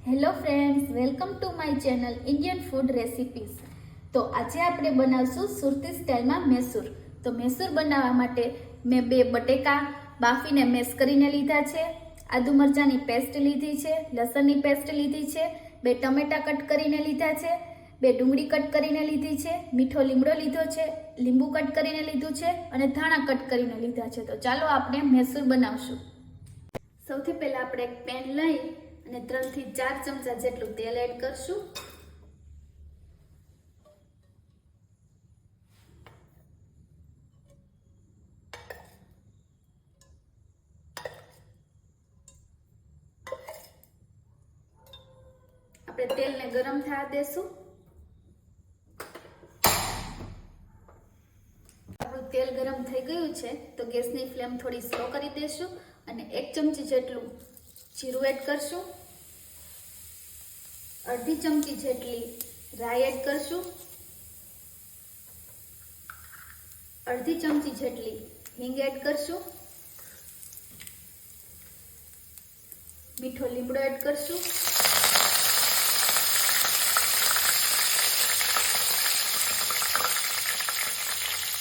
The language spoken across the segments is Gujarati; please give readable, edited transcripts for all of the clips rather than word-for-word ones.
Hello friends, welcome to my channel Indian food recipes. તો આજે આપણે બનાવશું સુરતી સ્ટાઇલમાં મૈસૂર. તો મૈસૂર બનાવવા માટે મેં 2 બટેકા બાફીને મેશ કરીને લીધા છે, આદુ મરચાંની પેસ્ટ લીધી છે, લસણની પેસ્ટ લીધી છે, 2 ટમેટા કટ કરીને લીધા છે, 2 ડુંગળી કટ કરીને લીધી છે, મીઠો લીમડો લીધો છે, લીંબુ કટ કરીને લીધું છે અને ધાણા કટ કરીને લીધા છે. તો ચાલો આપણે મૈસૂર બનાવશું. સૌથી પહેલા આપણે એક પેન લઈ અને 3 થી 4 ચમચા જેટલું તેલ એડ કરશું. આપણે તેલને ગરમ થવા દેશું. આપણું તેલ ગરમ થઈ ગયું છે તો ગેસની ફ્લેમ થોડી સ્લો કરી દેશું અને 1 ચમચી જેટલું જીરું એડ કરશું, અડધી ચમચી જેટલી રાઈ એડ કરશું, અડધી ચમચી જેટલી હિંગ એડ કરશું, મીઠો લીમડો એડ કરશું,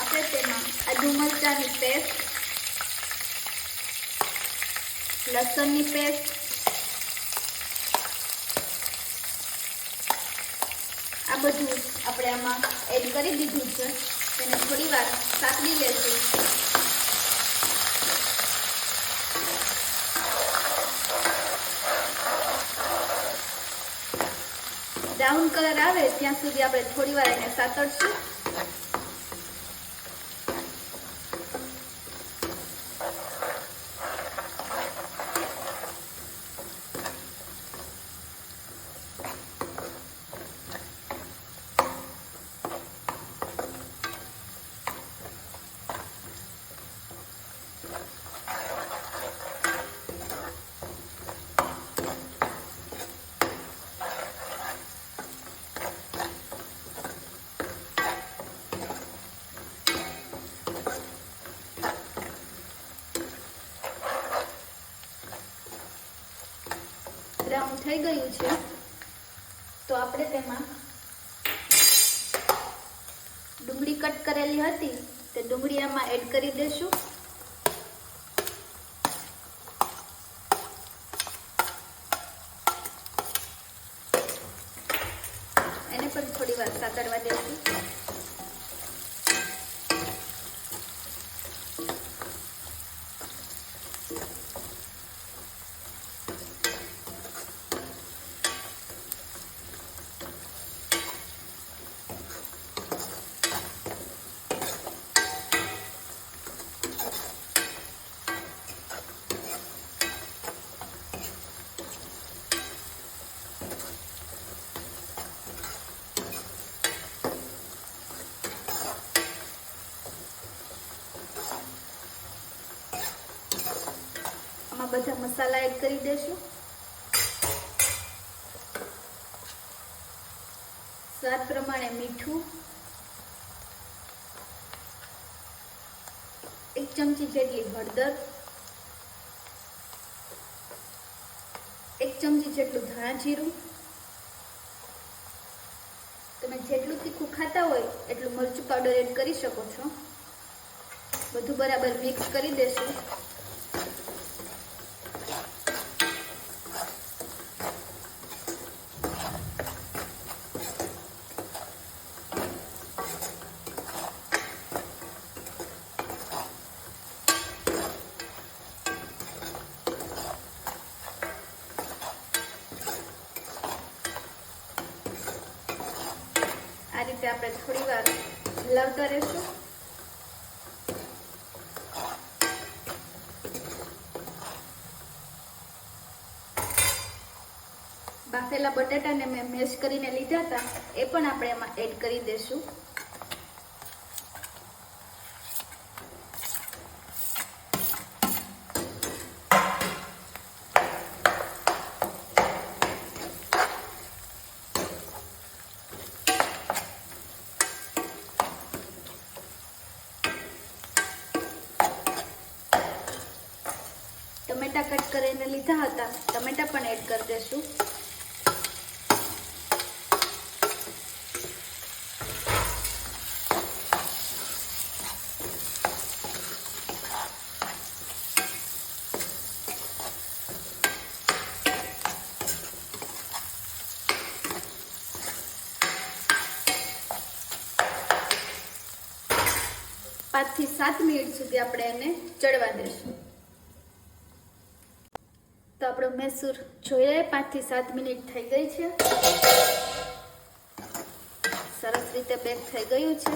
આપણે તેમાં આદુ મરચાંની પેસ્ટ, લસણની પેસ્ટ, આ બધું આપણે આમાં એડ કરી દીધું છે. તેને થોડી વાર સાતળી લેશું. બ્રાઉન કલર આવે ત્યાં સુધી આપણે થોડી વાર એને સાતળશું. બ્રાઉન થઈ ગયું છે તો આપણે તેમાં ડુંગળી કટ કરેલી હતી તે ડુંગળી આમાં એડ કરી દેશું. એને પણ થોડી વાર સાતળવા દેશું. બધા મસાલા એડ કરી દેશું. સ્વાદ પ્રમાણે મીઠું, 1 ચમચી જેટલી હળદર, 1 ચમચી જેટલું ધાણા જીરું. તમે જેટલું તીખું ખાતા હોય એટલું મરચું પાવડર એડ કરી શકો છો. બધું બરાબર મિક્સ કરી દેશું. આ રીતે આપણે થોડી વાર હલાવતા રહેશું. બાફેલા બટાટાને મેં મેશ કરીને લીધા હતા એ પણ આપણે એમાં એડ કરી દેશું. ટમેટા કટ કરીને લીધા હતા, ટમેટા પણ એડ કરી દેશું. 5 થી 7 મિનિટ સુધી આપણે એને ચડવા દેશું. તો આપણો મૈસૂર જોઈ લઈએ, 5 થી 7 મિનિટ થઈ ગઈ છે. સરસ રીતે બેક થઈ ગયું છે.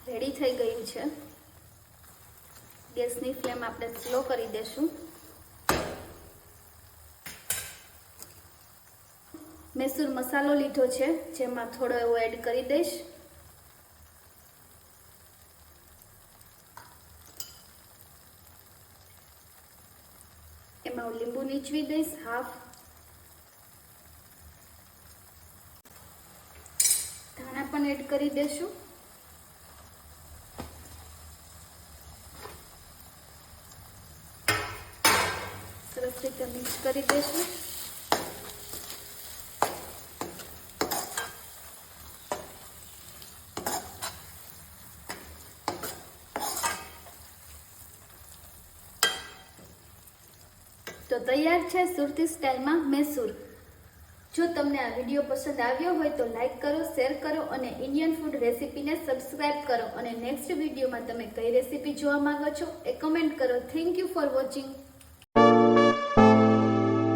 રેડી થઈ ગયું છે. ગેસની ફ્લેમ આપણે સ્લો કરી દેશું. મૈસૂર મસાલો લીધો છે, જેમાં થોડો એવો એડ કરી દઈશ. એમાં હું લીંબુ નીચવી દઈશ, હાફ. ધાણા પણ એડ કરી દેશું. સરસ રીતે મિક્સ કરી દઈશું. તો તૈયાર છે સુરતી સ્ટાઇલમાં મૈસૂર. જો તમને આ વિડીયો પસંદ આવ્યો હોય તો લાઈક કરો, શેર કરો અને ઇન્ડિયન ફૂડ રેસીપીને સબસ્ક્રાઇબ કરો. અને નેક્સ્ટ વિડીયોમાં તમે કઈ રેસીપી જોવા માંગો છો એ કમેન્ટ કરો. Thank you for watching.